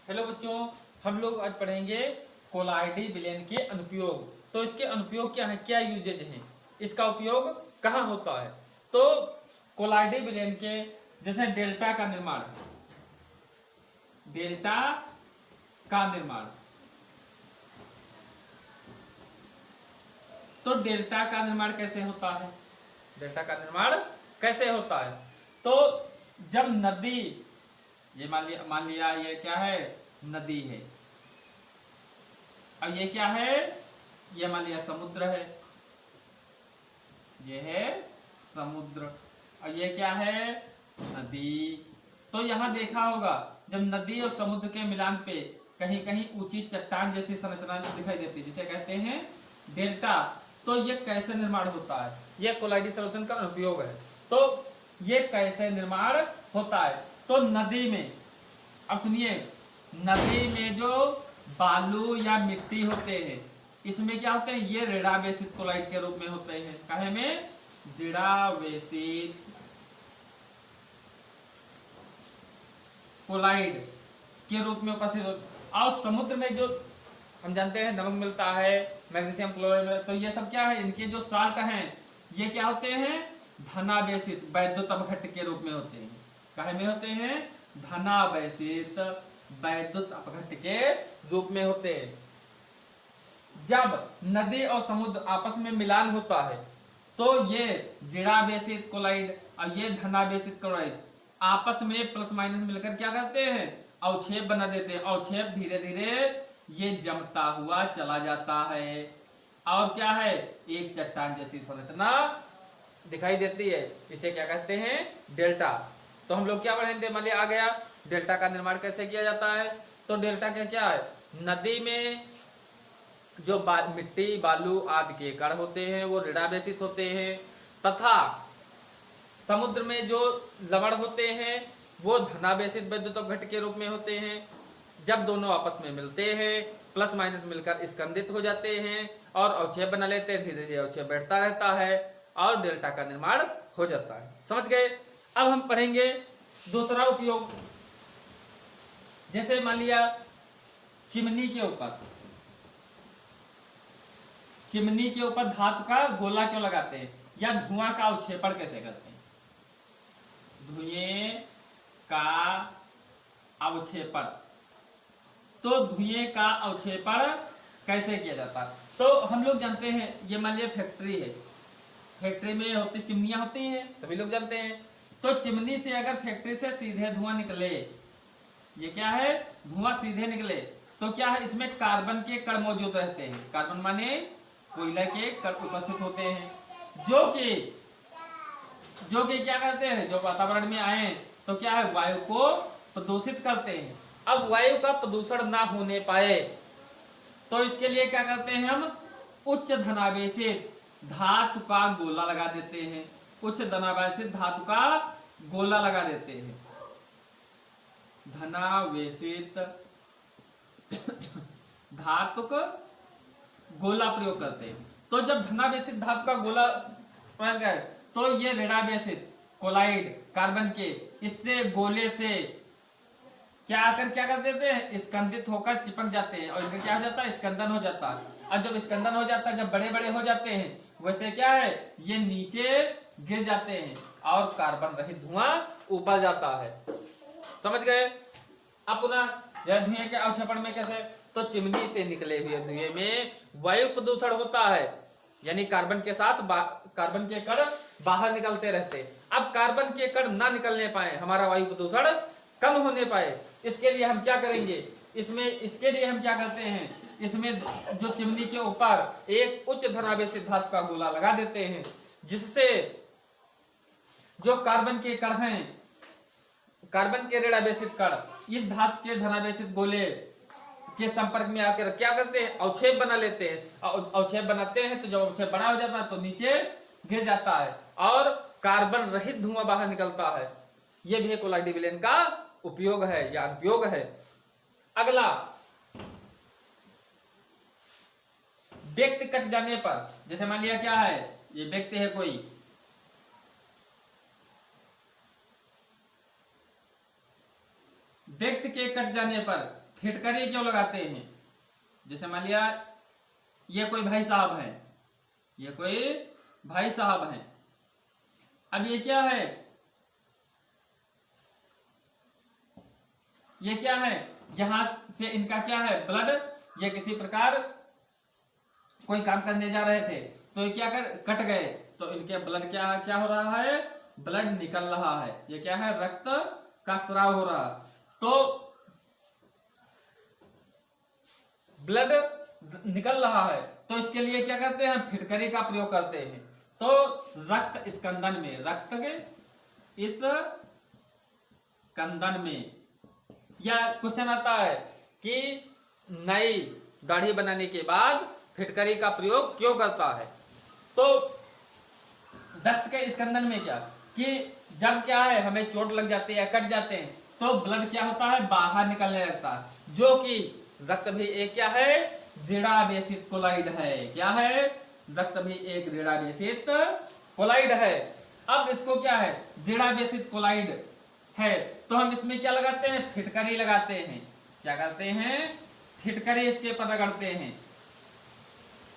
Hello बच्चों, हम लोग आज पढ़ेंगे कोलाइडी विलयन के अनुप्रयोग। तो इसके अनुप्रयोग क्या है, क्या यूजेज हैं, इसका उपयोग कहाँ होता है। तो कोलाइडी विलयन के जैसे डेल्टा का निर्माण, डेल्टा का निर्माण, तो डेल्टा का निर्माण कैसे होता है, डेल्टा का निर्माण कैसे होता है। तो जब नदी, ये मान लिया ये क्या है, नदी है, और ये क्या है, ये मान लिया समुद्र है, ये है समुद्र, और ये क्या है, नदी। तो यहां देखा होगा जब नदी और समुद्र के मिलान पे कहीं कहीं ऊंची चट्टान जैसी संरचना दिखाई देती है, जिसे कहते हैं डेल्टा। तो ये कैसे निर्माण होता है, ये कोलाइडी सॉल्यूशन का अनुप्रयोग है। तो ये कैसे निर्माण होता है, तो नदी में, अब सुनिए, नदी में जो बालू या मिट्टी होते हैं, इसमें क्या होते हैं, ये ऋणावेशित कोलाइड के रूप में होते हैं। काहे में, ऋणावेशित कोलाइड के रूप में उपस्थित होते। और समुद्र में जो हम जानते हैं नमक मिलता है, मैग्नीशियम क्लोराइड, तो ये सब क्या है, इनके जो साल्ट हैं ये क्या होते हैं, धनावेशित वैद्युत अपघट्ट के रूप में होते हैं। काहे में होते हैं, धनावेशित वैद्युत अपघट्ट के रूप में होते हैं। जब नदी और समुद्र आपस में मिलान होता है तो ये ऋणावेशित कोलाइड और ये धनावेशित कोलाइड आपस में प्लस माइनस मिलकर क्या करते हैं, अवक्षेप बना देते हैं। अवक्षेप धीरे धीरे ये जमता हुआ चला जाता है और क्या है, एक चट्टान जैसी संरचना दिखाई देती है। इसे क्या कहते हैं, डेल्टा। तो हम लोग क्या पढ़ेंगे, मान लिया आ गया डेल्टा का निर्माण कैसे किया जाता है। तो डेल्टा क्या है, नदी में जो मिट्टी बालू आदि के कण होते हैं वो ऋणावेशित होते हैं, तथा समुद्र में जो लवण होते हैं वो धनावेशित वैद्युत अपघट्ट के रूप में होते हैं। जब दोनों आपस में मिलते हैं प्लस माइनस मिलकर स्कंदित हो जाते हैं और अवक्षेप बना लेते हैं, धीरे धीरे अवक्षेप बढ़ता रहता है और डेल्टा का निर्माण हो जाता है। समझ गए। अब हम पढ़ेंगे दूसरा उपयोग। जैसे मान लिया चिमनी के ऊपर, चिमनी के ऊपर धातु का गोला क्यों लगाते हैं, या धुआं का अवक्षेपण कैसे करते हैं। धुएं का अवक्षेपण, तो धुएं का अवक्षेपण कैसे किया जाता है। तो हम लोग जानते हैं, ये मान लिया फैक्ट्री है, फैक्ट्री में होती चिमनियां होती हैं, सभी लोग जानते हैं। तो चिमनी से अगर फैक्ट्री से सीधे धुआं निकले, ये क्या है, धुआं सीधे निकले, तो क्या है, इसमें कार्बन के कण मौजूद रहते हैं। कार्बन माने कोयला के कण उपस्थित होते हैं, जो कि क्या करते हैं, जो वातावरण में आए तो क्या है, वायु को प्रदूषित करते हैं। अब वायु का प्रदूषण ना होने पाए तो इसके लिए क्या करते हैं, हम उच्च धनावेशित धातु का गोला लगा देते हैं। उच्च धनावेशित धातु का गोला लगा देते हैं, धनावेशित धातु का गोला प्रयोग करते हैं। तो जब धनावेशित धातु का गोला प्रयोग है तो ये ऋणावेशित कोलाइड कार्बन के इससे गोले से क्या आकर क्या कर देते हैं, स्कंदित होकर चिपक जाते हैं और इनका क्या हो जाता है, स्कंदन हो जाता है। और जब स्कंदन हो जाता है, जब बड़े बड़े हो जाते हैं, वैसे क्या है, ये नीचे गिर जाते हैं और कार्बन रहित धुआं ऊपर जाता है। समझ गए। अब पुनः यह धुएं के अवक्षेपण में कैसे, तो चिमनी से निकले हुए धुएं में वायु प्रदूषण होता है, यानी कार्बन के साथ कार्बन के कण बाहर निकलते रहते। अब कार्बन के कण ना निकलने पाए, हमारा वायु प्रदूषण कम होने पाए, इसके लिए हम क्या करेंगे, इसके लिए हम क्या करते हैं, इसमें जो चिमनी के ऊपर एक उच्च धनावेशित धातु का गोला लगा देते हैं, जिससे जो कार्बन के कण हैं, कार्बन के ऋणावेशित कण इस धातु के धनावेशित गोले के संपर्क में आकर क्या करते हैं, अवक्षेप बना लेते हैं। अवक्षेप बनाते हैं तो जब अवक्षेप बड़ा हो जाता है तो नीचे गिर जाता है और कार्बन रहित धुआं बाहर निकलता है। यह भी कोलाइडी विलयन का उपयोग है या अनुप्रयोग है। अगला, व्यक्ति कट जाने पर, जैसे मान लिया क्या है, ये व्यक्ति है कोई, व्यक्ति के कट जाने पर फिटकरी क्यों लगाते हैं? जैसे मान लिया ये कोई भाई साहब है, ये कोई भाई साहब है। अब ये क्या है, ये क्या है, यहां से इनका क्या है, ब्लड, ये किसी प्रकार कोई काम करने जा रहे थे तो ये क्या कट गए, तो इनके ब्लड क्या क्या हो रहा है, ब्लड निकल रहा है। ये क्या है, रक्त का स्राव हो रहा। तो ब्लड निकल रहा है तो इसके लिए क्या करते हैं, फिटकरी का प्रयोग करते हैं। तो रक्त स्कंदन में, रक्त के इस कंदन में, या क्वेश्चन आता है कि नई दाढ़ी बनाने के बाद फिटकरी का प्रयोग क्यों करता है? तो रक्त के स्कंदन में क्या कि जब क्या है हमें चोट लग जाती है, कट जाते हैं, तो ब्लड क्या होता है, बाहर निकलने लगता है, जो कि रक्त भी एक क्या है, ऋणावेशित कोलाइड है। क्या है, रक्त भी एक ऋणावेशित कोलाइड है। अब इसको क्या है, ऋणावेशित कोलाइड है, तो हम इसमें क्या लगाते हैं, फिटकरी लगाते हैं। क्या करते हैं, फिटकरी इसके पर रगड़ते हैं।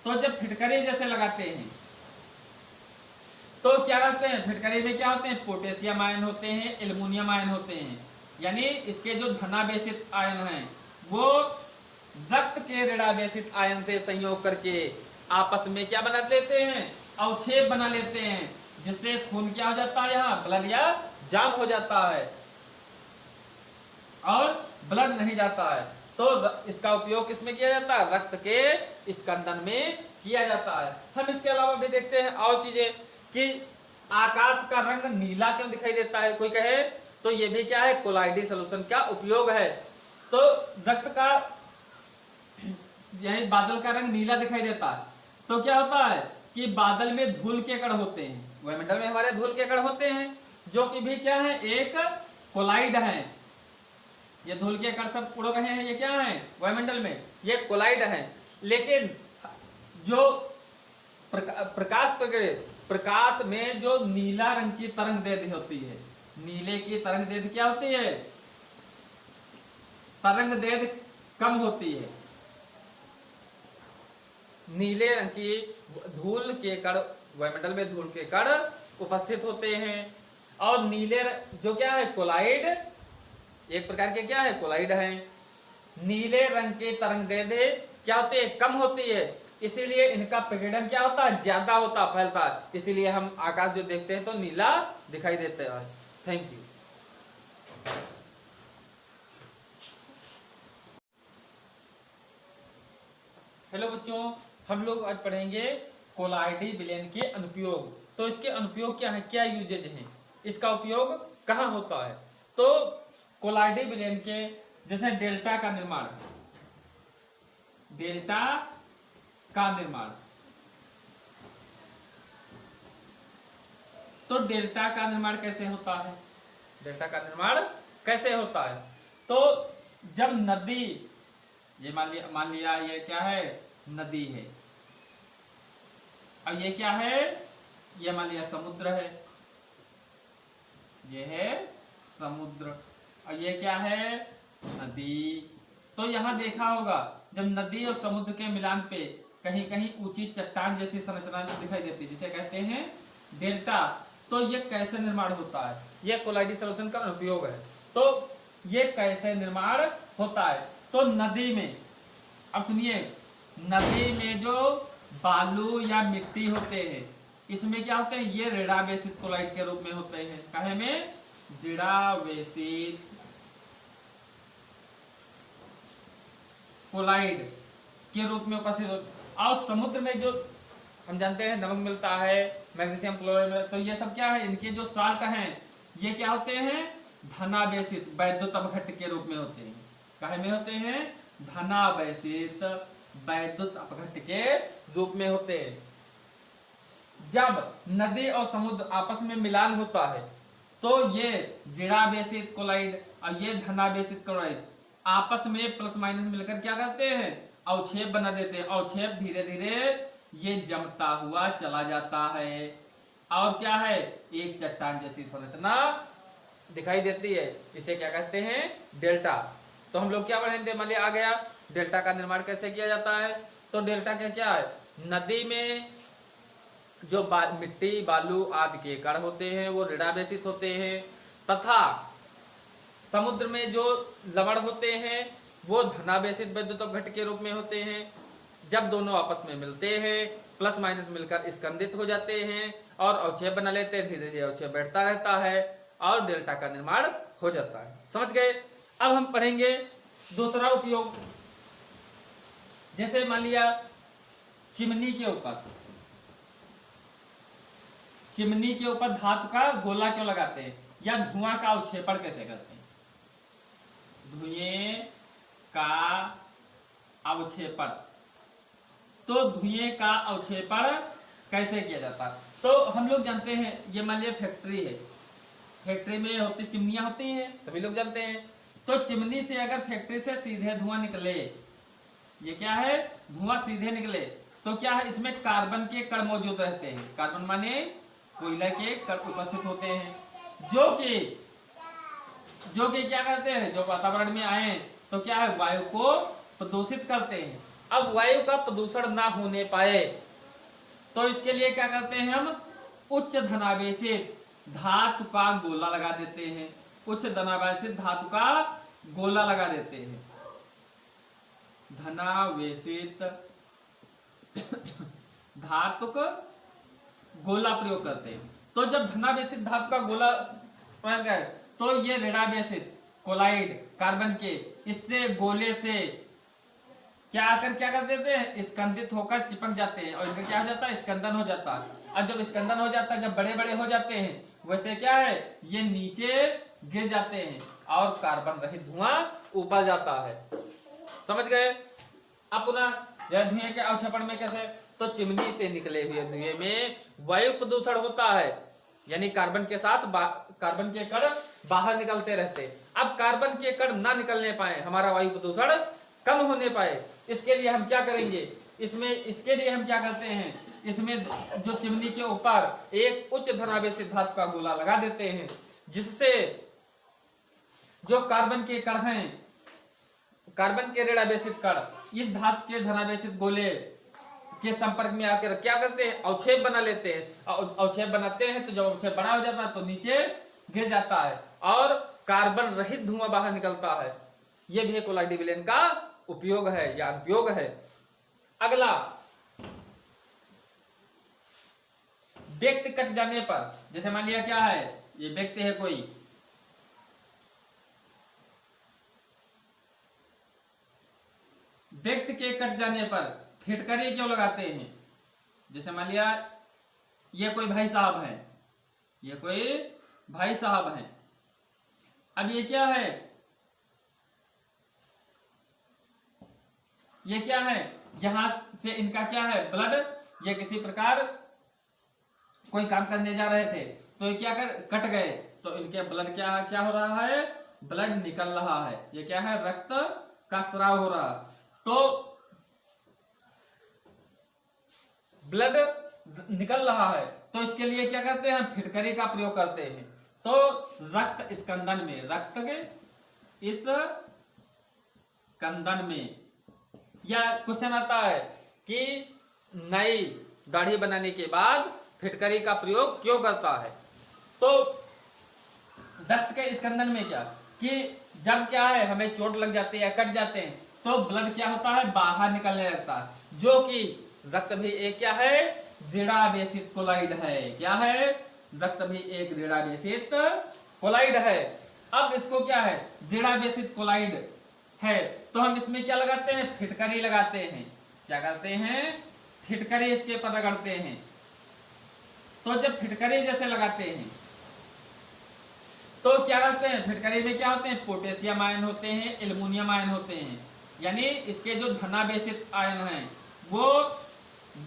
तो जब फिटकरी जैसे लगाते हैं तो क्या करते हैं, फिटकरी में क्या होते हैं, पोटेशियम आयन होते हैं, एल्युमिनियम आयन होते हैं, यानी इसके जो धनावेशित आयन हैं वो रक्त के ऋणावेशित आयन से संयोग करके आपस में क्या बना लेते हैं, अवक्षेप बना लेते हैं, जिससे खून क्या हो जाता है, यहाँ ब्लड या जाम हो जाता है और ब्लड नहीं जाता है। तो इसका उपयोग किसमें किया जाता है, रक्त के स्कंदन में किया जाता है। हम इसके अलावा भी देखते हैं और चीजें कि आकाश का रंग नीला क्यों दिखाई देता है, कोई कहे तो ये भी क्या है, कोलाइडी सॉल्यूशन का उपयोग है। तो रक्त का यानी बादल का रंग नीला दिखाई देता है, तो क्या होता है कि बादल में धूल के कण होते हैं, वायुमंडल में हमारे धूल के कण होते हैं, जो कि भी क्या है, एक कोलाइड है। ये धूल के कण सब उड़ रहे हैं, ये क्या है, वायुमंडल में, ये कोलाइड है। लेकिन जो प्रकाश में जो नीला रंग की तरंग दैर्ध्य होती है, नीले की तरंग दैर्ध्य क्या होती है, तरंग दैर्ध्य कम होती है। नीले रंग की धूल के कण, वायुमंडल में धूल के कण उपस्थित होते हैं, और नीले जो क्या है, कोलाइड, एक प्रकार के क्या है, कोलाइड है। नीले रंग की तरंग दैर्ध्य क्या होती है, कम होती है, इसीलिए इनका प्रकीर्णन क्या होता है, ज्यादा होता, फैलता है, इसीलिए हम आकाश जो देखते हैं तो नीला दिखाई देता है। Thank you. हेलो बच्चों, हम लोग आज पढ़ेंगे कोलाइडी विलयन के अनुप्रयोग। तो इसके अनुप्रयोग क्या है, क्या यूजेज हैं, इसका उपयोग कहाँ होता है। तो कोलाइडी विलयन के जैसे डेल्टा का निर्माण, डेल्टा का निर्माण, तो डेल्टा का निर्माण कैसे होता है, डेल्टा का निर्माण कैसे होता है। तो जब नदी, ये मान लिया ये क्या है, नदी है, और ये क्या है, ये मान लिया समुद्र है, ये है समुद्र, और ये क्या है, नदी। तो यहां देखा होगा जब नदी और समुद्र के मिलान पे कहीं कहीं ऊंची चट्टान जैसी संरचना दिखाई देती है, जिसे कहते हैं डेल्टा। तो ये कैसे निर्माण होता है, ये कोलाइडी सॉल्यूशन का उपयोग है। तो ये कैसे निर्माण होता है, तो नदी में, अब सुनिए, नदी में जो बालू या मिट्टी होते हैं, इसमें क्या होते हैं, ये ऋणावेशित कोलाइड के रूप में होते हैं। काहे में, ऋणावेशित कोलाइड के रूप में उपस्थित होते। और समुद्र में जो हम जानते हैं नमक मिलता है, मैग्नीशियम क्लोराइड, तो ये सब क्या है, इनके जो साल्ट हैं ये क्या होते हैं, धनावेशित वैद्युत अपघट्ट के रूप में होते हैं। काहे में होते हैं, धनावेशित वैद्युत अपघट्ट के रूप में होते हैं। जब नदी और समुद्र आपस में मिलान होता है तो ये ऋणावेशित कोलाइड और ये धनावेशित क्लोराइड आपस में प्लस माइनस मिलकर क्या करते हैं, अवक्षेप बना देते हैं। अवक्षेप धीरे धीरे ये जमता हुआ चला जाता है, और क्या है, एक चट्टान जैसी संरचना दिखाई देती है। इसे क्या कहते हैं, डेल्टा। तो हम लोग क्या पढ़ेंगे, मान लिया आ गया डेल्टा का निर्माण कैसे किया जाता है। तो डेल्टा क्या है, नदी में जो मिट्टी बालू आदि के कण होते हैं वो ऋणावेशित होते हैं, तथा समुद्र में जो लवण होते हैं वो धनावेशित वैद्युत घट के रूप में होते हैं। जब दोनों आपस में मिलते हैं प्लस माइनस मिलकर स्कंदित हो जाते हैं और अवक्षेप बना लेते हैं, धीरे धीरे अवक्षेप बढ़ता रहता है और डेल्टा का निर्माण हो जाता है। समझ गए। अब हम पढ़ेंगे दूसरा उपयोग। जैसे मान लिया चिमनी के ऊपर धातु का गोला क्यों लगाते हैं, या धुआं का अवक्षेपण कैसे करते हैं। धुएं का अवक्षेपण, तो धुएं का अवक्षेपण कैसे किया जाता है। तो हम लोग जानते हैं, ये मान लिया फैक्ट्री है, फैक्ट्री में होती चिमनियां होती हैं, सभी लोग जानते हैं। तो चिमनी से अगर फैक्ट्री से सीधे धुआं निकले, ये क्या है, धुआं सीधे निकले, तो क्या है, इसमें कार्बन के कण मौजूद रहते हैं। कार्बन माने कोयला के कण उपस्थित होते हैं, जो कि क्या करते हैं, जो वातावरण में आए तो क्या है, वायु को प्रदूषित करते हैं। अब वायु का प्रदूषण ना होने पाए तो इसके लिए क्या करते हैं, हम उच्च धनावेशित धातु का गोला लगा देते हैं। उच्च धनावेशित धातु का गोला लगा देते हैं, धनावेशित धातु का गोला प्रयोग करते हैं। तो जब धनावेशित धातु का गोला प्रयोग है तो ये ऋणावेशित कोलाइड कार्बन के इससे गोले से क्या कर देते हैं, स्कंदित होकर चिपक जाते हैं और इनका क्या हो जाता है, स्कंदन हो जाता है। और जब स्कंदन हो जाता है, जब बड़े बड़े हो जाते हैं, वैसे क्या है, ये नीचे गिर जाते हैं और कार्बन रहित धुआं ऊपर जाता है। समझ गए। अब पुनः यह धुएं के अवक्षेपण में कैसे, तो चिमनी से निकले हुए धुएं में वायु प्रदूषण होता है, यानी कार्बन के साथ कार्बन के कण बाहर निकलते रहते। अब कार्बन के कण ना निकलने पाए, हमारा वायु प्रदूषण कम होने पाए, इसके लिए हम क्या करेंगे, इसके लिए हम क्या करते हैं, इसमें जो चिमनी के ऊपर एक उच्च धनावेशित धातु का गोला लगा देते हैं, जिससे जो कार्बन के कण हैं, कार्बन के ऋणावेशित कण इस धातु के धनावेशित गोले के संपर्क में आकर क्या करते हैं, अवक्षेप बना लेते हैं। अवक्षेप बनाते हैं तो जब अवक्षेप बड़ा हो जाता है तो नीचे गिर जाता है और कार्बन रहित धुआं बाहर निकलता है। यह भी कोलाइड विलयन का उपयोग है या अनुपयोग है। अगला, व्यक्ति कट जाने पर, जैसे मान लिया क्या है, ये व्यक्ति है कोई, व्यक्ति के कट जाने पर फिटकरी क्यों लगाते हैं। जैसे मान लिया ये कोई भाई साहब है, ये कोई भाई साहब है, अब ये क्या है, ये क्या है, यहां से इनका क्या है, ब्लड, ये किसी प्रकार कोई काम करने जा रहे थे तो ये क्या कट गए, तो इनके ब्लड क्या हो रहा है, ब्लड निकल रहा है, ये क्या है, रक्त का स्राव हो रहा। तो ब्लड निकल रहा है तो इसके लिए क्या करते हैं, फिटकरी का प्रयोग करते हैं। तो रक्त स्कंदन में, रक्त के इस स्कंदन में, या क्वेश्चन आता है कि नई दाढ़ी बनाने के बाद फिटकरी का प्रयोग क्यों करता है। तो रक्त के स्कंदन में क्या कि जब क्या है, हमें चोट लग जाती है, कट जाते हैं, तो ब्लड क्या होता है, बाहर निकलने लगता है, जो कि रक्त भी एक क्या है, ऋणावेशित कोलाइड है। क्या है, रक्त भी एक ऋणावेशित कोलाइड है। अब इसको क्या है, ऋणावेशित कोलाइड है तो हम इसमें क्या लगाते हैं, फिटकरी लगाते हैं। क्या करते हैं, फिटकरी इसके ऊपर रगड़ते हैं। तो जब फिटकरी जैसे लगाते हैं तो क्या करते हैं, फिटकरी में क्या होते हैं, पोटेशियम आयन होते हैं, एल्युमिनियम आयन होते हैं, यानी इसके जो धनावेशित आयन हैं वो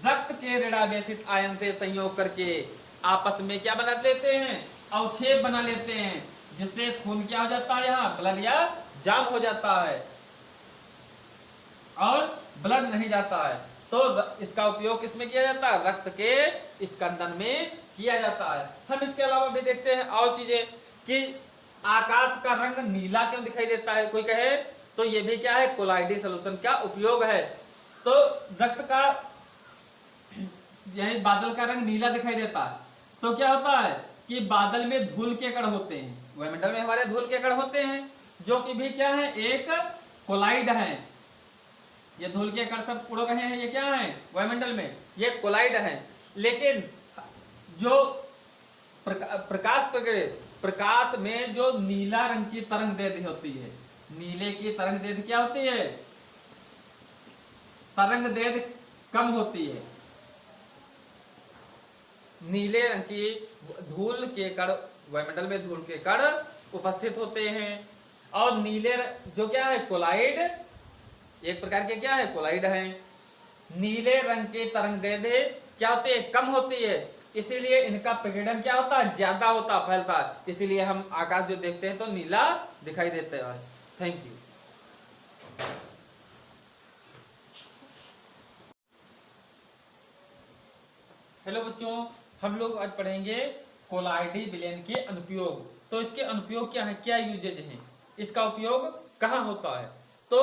रक्त के ऋणावेशित आयन से संयोग करके आपस में क्या बना लेते हैं, अवक्षेप बना लेते हैं, जिससे खून क्या हो जाता है, यहाँ ब्लड या जाम हो जाता है और ब्लड नहीं जाता है। तो इसका उपयोग किसमें किया जाता है, रक्त के स्कंदन में किया जाता है। हम इसके अलावा भी देखते हैं और चीजें कि आकाश का रंग नीला क्यों दिखाई देता है। कोई कहे तो ये भी क्या है, कोलाइडी सोल्यूशन का उपयोग है। तो रक्त का यानी बादल का रंग नीला दिखाई देता है, तो क्या होता है कि बादल में धूल के कण होते हैं, वायुमंडल में हमारे धूल के कण होते हैं, जो कि भी क्या है, एक कोलाइड है। ये धूल के कण सब उड़ रहे हैं, ये क्या है, वायुमंडल में, ये कोलाइड है। लेकिन जो प्रकाश में जो नीला रंग की तरंग दैर्ध्य होती है, नीले की तरंग दैर्ध्य क्या होती है, तरंग दैर्ध्य कम होती है। नीले रंग की धूल के कण, वायुमंडल में धूल के कण उपस्थित होते हैं, और नीले जो क्या है, कोलाइड, एक प्रकार के क्या है, कोलाइड हैं। नीले रंग की तरंग दैर्ध्य क्या होती है, कम होती है, इसीलिए इनका प्रकीर्णन क्या होता है, ज्यादा होता, फैलता है, इसीलिए हम आकाश जो देखते हैं तो नीला दिखाई देता है। Thank you. हेलो बच्चों, हम लोग आज पढ़ेंगे कोलाइडी विलयन के अनुप्रयोग। तो इसके अनुप्रयोग क्या है, क्या यूजेज हैं, इसका उपयोग कहाँ होता है। तो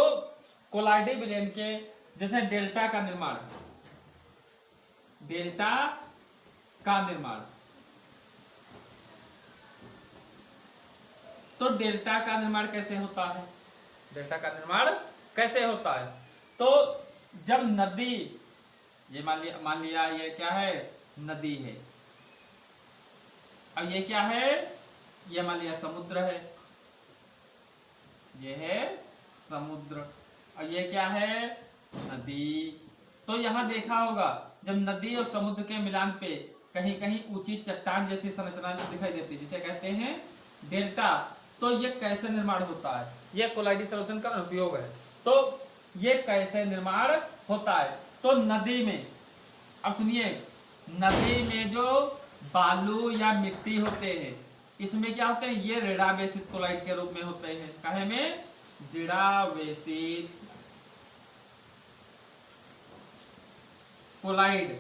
कोलाइडी विलयन के जैसे डेल्टा का निर्माण, डेल्टा का निर्माण, तो डेल्टा का निर्माण कैसे होता है, डेल्टा का निर्माण कैसे होता है। तो जब नदी, ये मान लिया ये क्या है, नदी है, और ये क्या है, ये मान लिया समुद्र है, ये है समुद्र, और ये क्या है, नदी। तो यहां देखा होगा जब नदी और समुद्र के मिलान पे कहीं कहीं ऊंची चट्टान जैसी संरचना दिखाई देती है, जिसे कहते हैं डेल्टा। तो ये कैसे निर्माण होता है, ये कोलाइडी सोल्यूशन का उपयोग है। तो ये कैसे निर्माण होता है, तो नदी में, अब सुनिए, नदी में जो बालू या मिट्टी होते हैं, इसमें क्या होते हैं, ये ऋणावेशित कोलाइड के रूप में होते हैं। काहे में, ऋणावेशित कोलाइड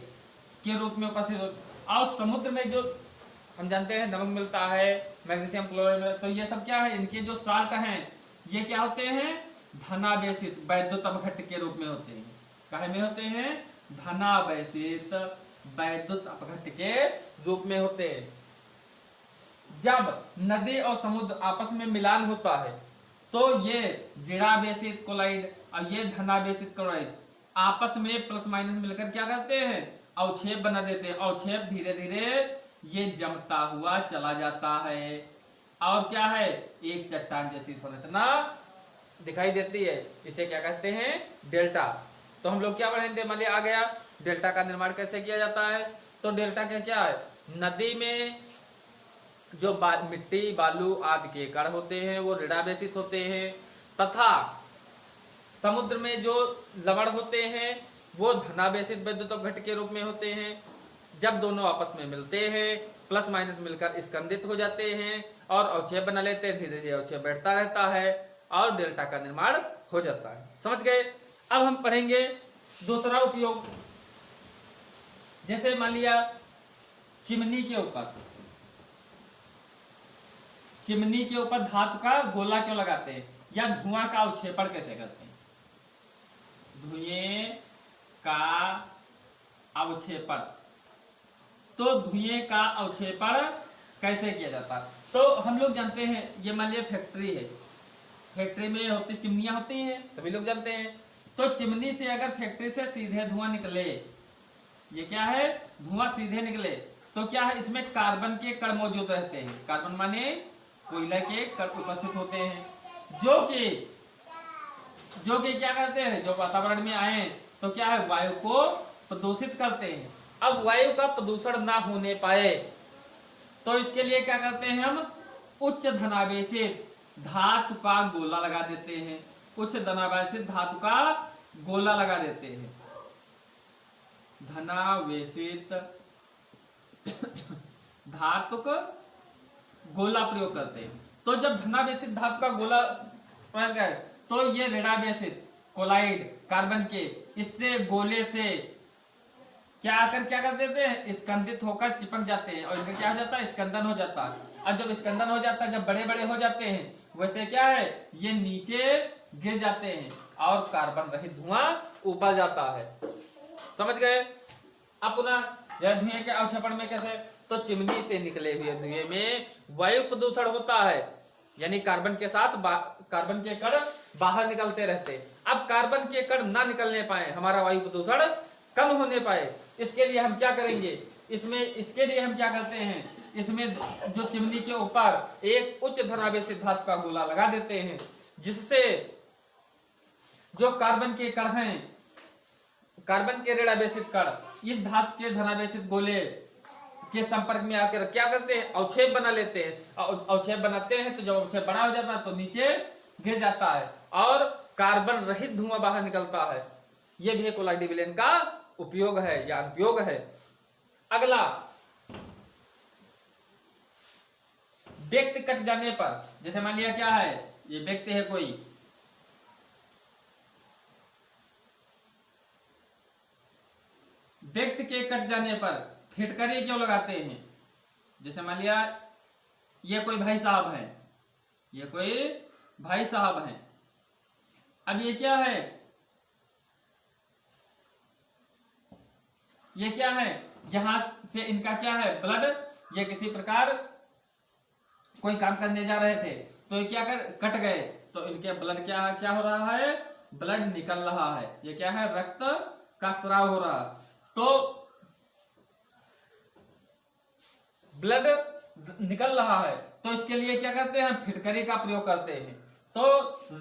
के रूप में उपस्थित होते। और समुद्र में जो हम जानते हैं नमक मिलता है, मैग्नीशियम क्लोराइड, तो ये सब क्या है, इनके जो साल्ट हैं, ये क्या होते हैं, धनावेशित वैद्युत अपघट्ट के रूप में होते हैं। काहे में होते हैं, धनावेशित वैद्युत अपघट्ट के रूप में होते हैं। जब नदी और समुद्र आपस में मिलान होता है, तो ये ऋणावेशित कोलाइड और ये धनावेशित क्लोराइड आपस में प्लस माइनस मिलकर क्या करते हैं, अवक्षेप बना देते हैं। अवक्षेप धीरे धीरे ये जमता हुआ चला जाता है, और क्या है, एक चट्टान जैसी संरचना दिखाई देती है। इसे क्या कहते हैं, डेल्टा। तो हम लोग क्या पढ़ेंगे, मान लिया आ गया डेल्टा का निर्माण कैसे किया जाता है। तो डेल्टा क्या है, नदी में जो मिट्टी, बालू आदि के कण होते हैं वो ऋणावेशित होते हैं, तथा समुद्र में जो लवण होते हैं वो धनावेशित वैद्युत अपघट्ट के रूप में होते हैं। जब दोनों आपस में मिलते हैं, प्लस माइनस मिलकर स्कंदित हो जाते हैं और अवक्षेप बना लेते हैं, धीरे धीरे अवक्षेप बैठता रहता है और डेल्टा का निर्माण हो जाता है। समझ गए। अब हम पढ़ेंगे दूसरा उपयोग। जैसे मान लिया चिमनी के ऊपर धातु का गोला क्यों लगाते हैं, या धुआं का अवक्षेपण कैसे करते हैं। धुएं का अवक्षेपण, तो धुएं का अवक्षेपण कैसे किया जाता है। तो हम लोग जानते हैं, ये मान लिया फैक्ट्री है, फैक्ट्री में होती चिमनियां होती हैं, सभी लोग जानते हैं। तो चिमनी से अगर फैक्ट्री से सीधे धुआं निकले, ये क्या है, धुआं सीधे निकले, तो क्या है, इसमें कार्बन के कण मौजूद रहते हैं। कार्बन माने कोयला के कण उपस्थित होते हैं, जो कि क्या करते हैं, जो वातावरण में आए तो क्या है, वायु को प्रदूषित करते हैं। अब वायु का प्रदूषण ना होने पाए, तो इसके लिए क्या करते हैं, हम उच्च धनावेशित धातु का गोला लगा देते हैं। उच्च धनावेशित धातु का गोला लगा देते हैं, धनावेशित धातु का गोला प्रयोग करते हैं। तो जब धनावेशित धातु का गोला प्रयोग करें, तो ये ऋणावेशित कोलाइड कार्बन के, इससे गोले से क्या आकर क्या कर देते हैं, स्कंदित होकर चिपक जाते हैं और इनका क्या हो जाता है, स्कंदन हो जाता है। और जब स्कंदन हो जाता है, जब बड़े बड़े हो जाते हैं, वैसे क्या है, ये नीचे गिर जाते हैं और कार्बन रहित धुआं ऊपर जाता है। समझ गए। अब पुनः यह धुएं के अवक्षेपण में कैसे, तो चिमनी से निकले हुए धुएं में वायु प्रदूषण होता है, यानी कार्बन के साथ कार्बन के कण बाहर निकलते रहते। अब कार्बन के कण ना निकलने पाए, हमारा वायु प्रदूषण कम होने पाए, इसके लिए हम क्या करेंगे, इसके लिए हम क्या करते हैं, इसमें जो चिमनी के ऊपर एक उच्च धनावेशित धातु का गोला लगा देते हैं, जिससे जो कार्बन के कण हैं, कार्बन के ऋणावेशित कण इस धातु के धनावेशित गोले के संपर्क में आकर क्या करते हैं, अवक्षेप बना लेते हैं। अवक्षेप बनाते हैं तो जब अवक्षेप बड़ा हो जाता है तो नीचे गिर जाता है और कार्बन रहित धुआं बाहर निकलता है। यह भी कोलाइडी विलयन का उपयोग है या अनुपयोग है। अगला, व्यक्ति कट जाने पर, जैसे मान लिया क्या है, ये व्यक्ति है कोई, व्यक्ति के कट जाने पर फिटकरी क्यों लगाते हैं। जैसे मान लिया ये कोई भाई साहब है, ये कोई भाई साहब है, अब ये क्या है, ये क्या है, यहां से इनका क्या है, ब्लड, ये किसी प्रकार कोई काम करने जा रहे थे तो ये क्या कट गए, तो इनके ब्लड क्या क्या हो रहा है, ब्लड निकल रहा है, ये क्या है, रक्त का स्राव हो रहा। तो ब्लड निकल रहा है तो इसके लिए क्या करते हैं, फिटकरी का प्रयोग करते हैं। तो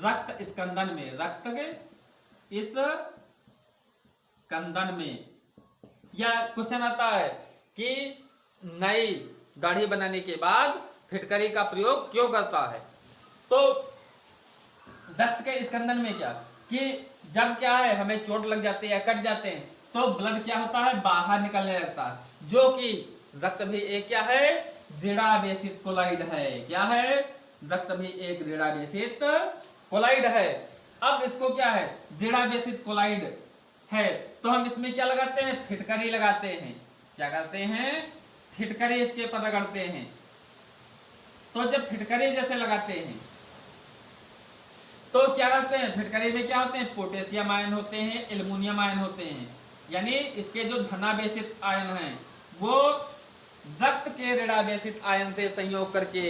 रक्त स्कंदन में, रक्त के इस कंदन में, यह क्वेश्चन आता है कि नई दाढ़ी बनाने के बाद फिटकरी का प्रयोग क्यों करता है। तो रक्त के स्कंदन में क्या कि जब क्या है, हमें चोट लग जाती है, कट जाते हैं, तो ब्लड क्या होता है, बाहर निकलने लगता है, जो कि रक्त भी एक क्या है, ऋणावेशित कोलाइड है। क्या है, रक्त भी एक ऋणावेशित कोलाइड है। अब इसको क्या है, ऋणावेशित कोलाइड है तो हम इसमें क्या लगाते हैं, फिटकरी लगाते हैं। क्या करते हैं, फिटकरी इसके ऊपर रगड़ते हैं। तो जब फिटकरी जैसे लगाते हैं तो क्या करते हैं, फिटकरी में क्या होते हैं, पोटेशियम आयन होते हैं, एल्युमिनियम आयन होते हैं, यानी इसके जो धनावेशित आयन हैं वो रक्त के ऋणावेशित आयन से संयोग करके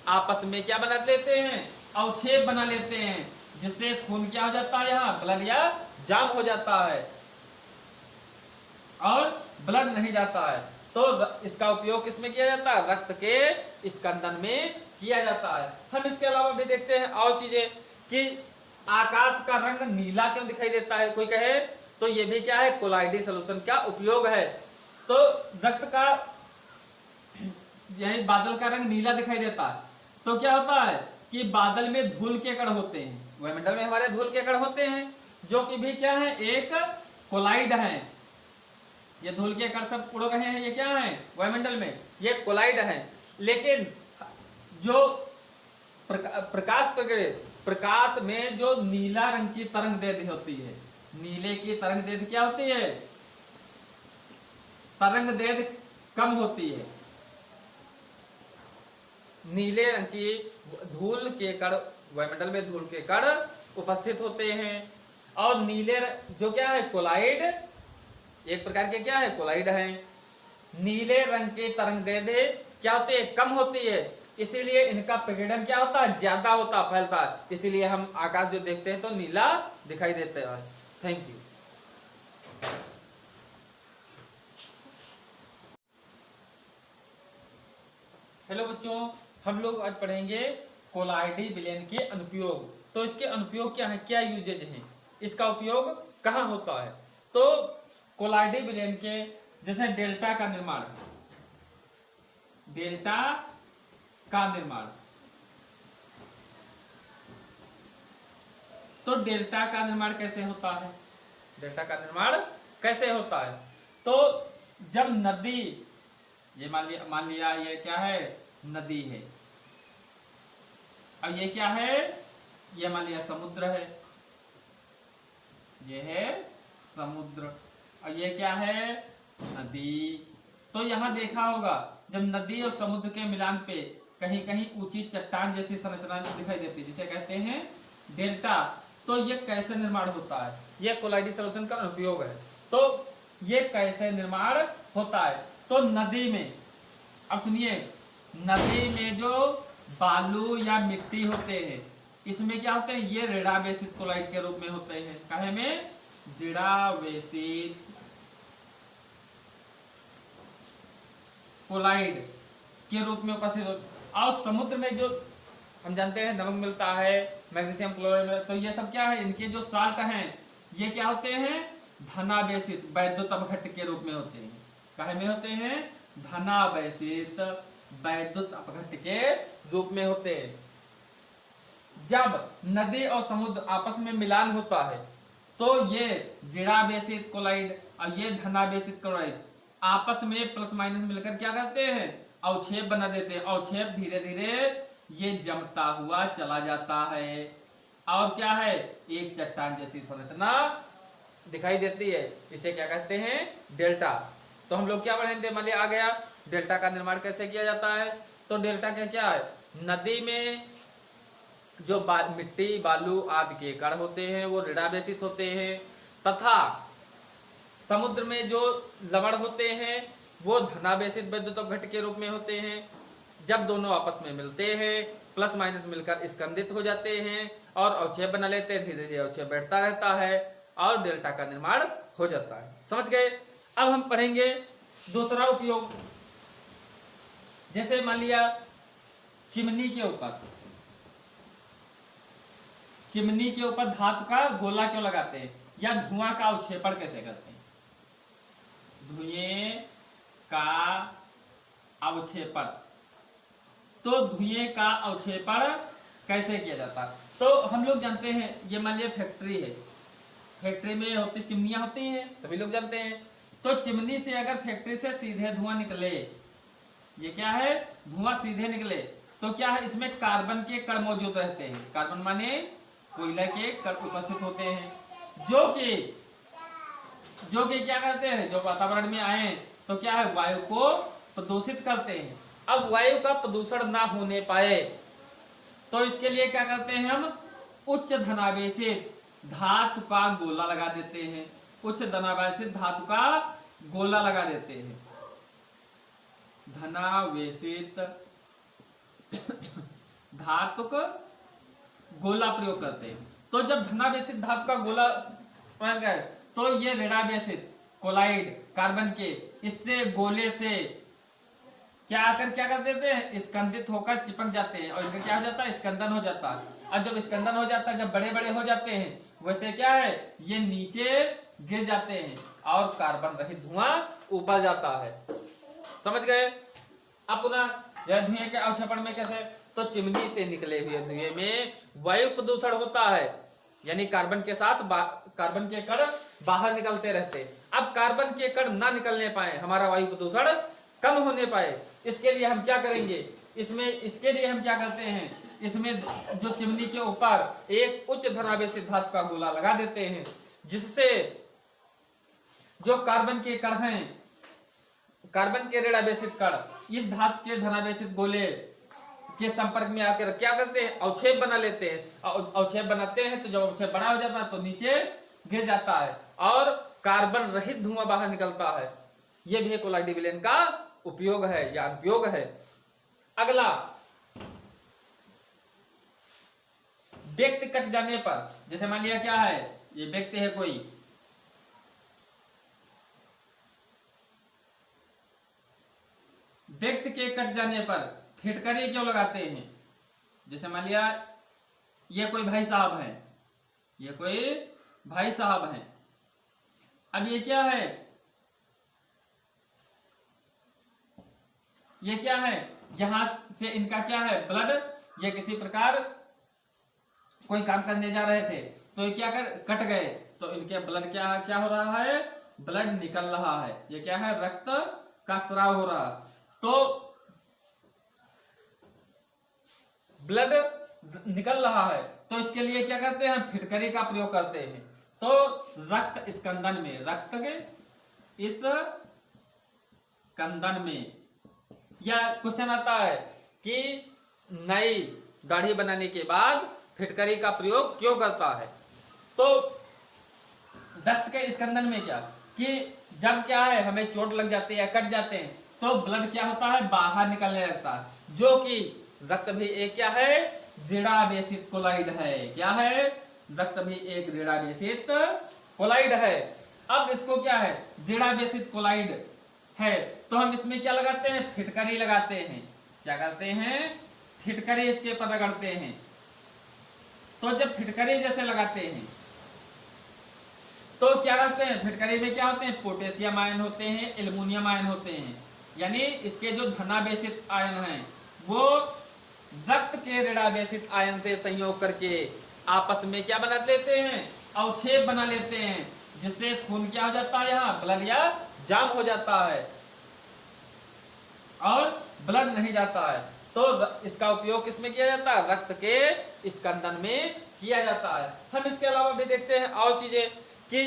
आपस में क्या बना लेते हैं, अवक्षेप बना लेते हैं, जिससे खून क्या हो जाता है, यहाँ ब्लड या जाम हो जाता है और ब्लड नहीं जाता है। तो इसका उपयोग किसमें किया जाता है, रक्त के स्कंदन में किया जाता है। हम इसके अलावा भी देखते हैं और चीजें कि आकाश का रंग नीला क्यों दिखाई देता है, कोई कहे तो ये भी क्या है, कोलाइडी सॉल्यूशन का उपयोग है। तो रक्त का यानी बादल का रंग नीला दिखाई देता है तो क्या होता है कि बादल में धूल के कण होते हैं, वायुमंडल में हमारे धूल के कण होते हैं, जो कि भी क्या है, एक कोलाइड है। ये धूल के कण सब उड़ रहे हैं, ये क्या है, वायुमंडल में, ये कोलाइड है। लेकिन जो प्रकाश में जो नीला रंग की तरंग दैर्ध्य होती है, नीले की तरंग दैर्ध्य क्या होती है, तरंग दैर्ध्य कम होती है। नीले रंग की धूल के कण, वायुमंडल में धूल के कण उपस्थित होते हैं और नीले जो क्या है, कोलाइड, एक प्रकार के क्या है, कोलाइड है। नीले रंग की तरंग दैर्ध्य क्या होती है, कम होती है, इसीलिए इनका प्रकीर्णन क्या होता है, ज्यादा होता, फैलता है, इसीलिए हम आकाश जो देखते हैं तो नीला दिखाई देता है। Thank you. हेलो बच्चों, हम लोग आज पढ़ेंगे कोलाइडी विलयन के अनुप्रयोग। तो इसके अनुप्रयोग क्या है, क्या यूजेज हैं, इसका उपयोग कहाँ होता है। तो कोलाइडी विलयन के जैसे डेल्टा का निर्माण, डेल्टा का निर्माण, तो डेल्टा का निर्माण कैसे होता है, डेल्टा का निर्माण कैसे होता है। तो जब नदी, ये मान लिया ये क्या है, नदी है, और ये क्या है, ये मान लिया समुद्र है, ये है समुद्र, और ये क्या है, नदी। तो यहाँ देखा होगा जब नदी और समुद्र के मिलान पे कहीं कहीं ऊंची चट्टान जैसी संरचना दिखाई देती है जिसे कहते हैं डेल्टा। तो ये कैसे निर्माण होता है, ये कोलाइडी सॉल्यूशन का उपयोग है। तो ये कैसे निर्माण होता है, तो नदी में, अब सुनिए, नदी में जो बालू या मिट्टी होते हैं इसमें क्या होते हैं, ये ऋणावेशित कोलाइड के रूप में होते हैं। काहे में, ऋणावेशित कोलाइड के रूप में उपस्थित होते। और समुद्र में जो हम जानते हैं नमक मिलता है, मैग्नीशियम क्लोराइड, तो ये सब क्या है, इनके जो साल्ट हैं ये क्या होते हैं, धनावेशित वैद्युत अपघट्ट के रूप में होते हैं। काहे में होते हैं, धनावेशित वैद्युत अपघट्ट के रूप में होते हैं। जब नदी और समुद्र आपस में मिलान होता है तो ये ऋणावेशित कोलाइड और ये धनावेशित क्लोराइड आपस में प्लस माइनस मिलकर क्या करते हैं, अवक्षेप बना देते हैं। अवक्षेप धीरे धीरे ये जमता हुआ चला जाता है और क्या है, एक चट्टान जैसी संरचना दिखाई देती है। इसे क्या कहते हैं, डेल्टा। तो हम लोग क्या पढ़ेंगे, मान लिया आ गया डेल्टा का निर्माण कैसे किया जाता है। तो डेल्टा क्या है, नदी में जो मिट्टी बालू आदि के कण होते हैं वो ऋणावेशित होते हैं, तथा समुद्र में जो लवण होते हैं वो धनावेशित वैद्युत अपघट्ट के रूप में होते हैं। जब दोनों आपस में मिलते हैं प्लस माइनस मिलकर स्कंदित हो जाते हैं और अवक्षेप बना लेते हैं, धीरे धीरे अवक्षेप बैठता रहता है और डेल्टा का निर्माण हो जाता है। समझ गए। अब हम पढ़ेंगे दूसरा उपयोग। जैसे मान लिया चिमनी के ऊपर धातु का गोला क्यों लगाते हैं, या धुआं का अवक्षेपण कैसे करते हैं। धुएं का अवक्षेपण, तो धुएं का अवक्षेपण कैसे किया जाता है। तो हम लोग जानते हैं, ये मान लिया फैक्ट्री है, फैक्ट्री में होती चिमनियां होती हैं, सभी लोग जानते हैं। तो चिमनी से अगर फैक्ट्री से सीधे धुआं निकले, ये क्या है, धुआं सीधे निकले, तो क्या है, इसमें कार्बन के कण मौजूद रहते हैं। कार्बन माने कोयला के कण उपस्थित होते हैं, जो कि क्या करते हैं, जो वातावरण में आए तो क्या है, वायु को प्रदूषित करते हैं। अब वायु का प्रदूषण ना होने पाए तो इसके लिए क्या करते हैं, हम उच्च धनावेशित धातु का गोला लगा देते हैं। उच्च धनावेशित धातु का गोला लगा देते हैं, धनावेशित धातु का गोला प्रयोग करते हैं। तो जब धनावेशित धातु का गोला बन गए तो ये ऋणावेशित कोलाइड कार्बन के इससे गोले से क्या कर देते हैं, स्कंदित होकर चिपक जाते हैं और इनका क्या हो जाता है, स्कंदन हो जाता है। और जब स्कंदन हो जाता है, जब बड़े बड़े हो जाते हैं, वैसे क्या है, ये नीचे गिर जाते हैं और कार्बन रहित धुआं ऊपर जाता है। समझ गए। अब पुनः यह धुएं के अवक्षेपण में कैसे, तो चिमनी से निकले हुए धुएं में वायु प्रदूषण होता है, यानी कार्बन के साथ कार्बन के कण बाहर निकलते रहते। अब कार्बन के कण ना निकलने पाए, हमारा वायु प्रदूषण कम होने पाए, इसके लिए हम क्या करेंगे, इसके लिए हम क्या करते हैं, इसमें जो चिमनी के ऊपर एक उच्च धनावेशित धातु का गोला लगा देते हैं, जिससे जो कार्बन के कण हैं, कार्बन के ऋणावेशित कण इस धातु के धनावेशित गोले के संपर्क में आकर क्या करते हैं, अवक्षेप बना लेते हैं। अवक्षेप बनाते हैं तो जब अवक्षेप बड़ा हो जाता है तो नीचे गिर जाता है और कार्बन रहित धुआं बाहर निकलता है। यह भी कोलाइडी विलयन का उपयोग है या अनुप्रयोग है। अगला, व्यक्ति कट जाने पर, जैसे मान लिया क्या है, ये व्यक्ति है कोई, व्यक्ति के कट जाने पर फिटकरी क्यों लगाते हैं। जैसे मान लिया ये कोई भाई साहब हैं, ये कोई भाई साहब हैं, अब ये क्या है, ये क्या है, यहां से इनका क्या है, ब्लड, ये किसी प्रकार कोई काम करने जा रहे थे तो ये क्या कट गए, तो इनके ब्लड क्या हो रहा है, ब्लड निकल रहा है, ये क्या है, रक्त का स्राव हो रहा। तो ब्लड निकल रहा है तो इसके लिए क्या करते हैं, फिटकरी का प्रयोग करते हैं। तो रक्त स्कंदन में, रक्त के इस स्कंदन में, या क्वेश्चन आता है कि नई दाढ़ी बनाने के बाद फिटकरी का प्रयोग क्यों करता है। तो रक्त के स्कंदन में क्या कि जब क्या है हमें चोट लग जाती है, कट जाते हैं, तो ब्लड क्या होता है बाहर निकलने लगता है, जो कि रक्त भी एक क्या है ऋणावेशित कोलाइड है। क्या है, रक्त भी एक ऋणावेशित कोलाइड है। अब इसको क्या है ऋणावेशित कोलाइड है, तो हम इसमें क्या लगाते हैं फिटकरी लगाते हैं। क्या करते हैं फिटकरी इसके पर रगड़ते हैं। तो जब फिटकरी जैसे लगाते हैं तो क्या करते हैं फिटकरी में क्या होते हैं पोटेशियम आयन होते हैं, एल्युमिनियम आयन होते हैं, यानी इसके जो धनावेशित आयन हैं वो रक्त के ऋणावेशित आयन से संयोग करके आपस में क्या बना लेते हैं अवक्षेप बना लेते हैं, जिससे खून क्या हो जाता है यहाँ ब्लड या जाम हो जाता है और ब्लड नहीं जाता है। तो इसका उपयोग किसमें किया जाता है रक्त के स्कंदन में किया जाता है। हम इसके अलावा भी देखते हैं और चीजें कि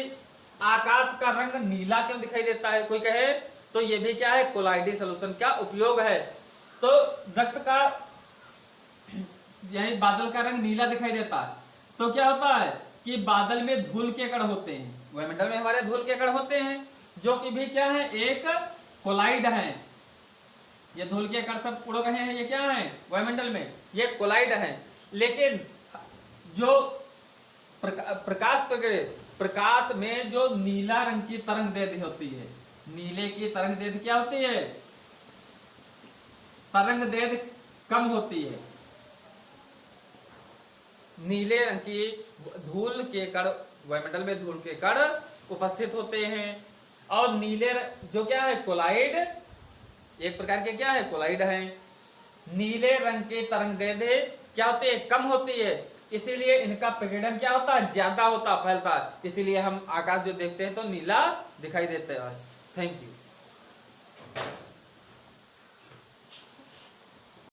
आकाश का रंग नीला क्यों दिखाई देता है, कोई कहे तो ये भी क्या है कोलाइडी सॉल्यूशन का उपयोग है। तो रक्त का यानी बादल का रंग नीला दिखाई देता है, तो क्या होता है कि बादल में धूल के कण होते हैं, वायुमंडल में हमारे धूल के कण होते हैं, जो कि भी क्या है एक कोलाइड है। ये धूल के कण सब उड़ रहे हैं, ये क्या है वायुमंडल में, ये कोलाइड है। लेकिन जो प्रकाश में जो नीला रंग की तरंग दैर्ध्य होती है, नीले की तरंग दैर्ध्य क्या होती है तरंग दैर्ध्य कम होती है। नीले रंग की धूल के कण वायुमंडल में धूल के कण उपस्थित होते हैं, और नीले जो क्या है कोलाइड एक प्रकार के क्या है कोलाइड है। नीले रंग की तरंग दैर्ध्य क्या होती है कम होती है, इसीलिए इनका प्रकीर्णन क्या होता है ज्यादा होता फैलता है, इसीलिए हम आकाश जो देखते हैं तो नीला दिखाई देता है। Thank you.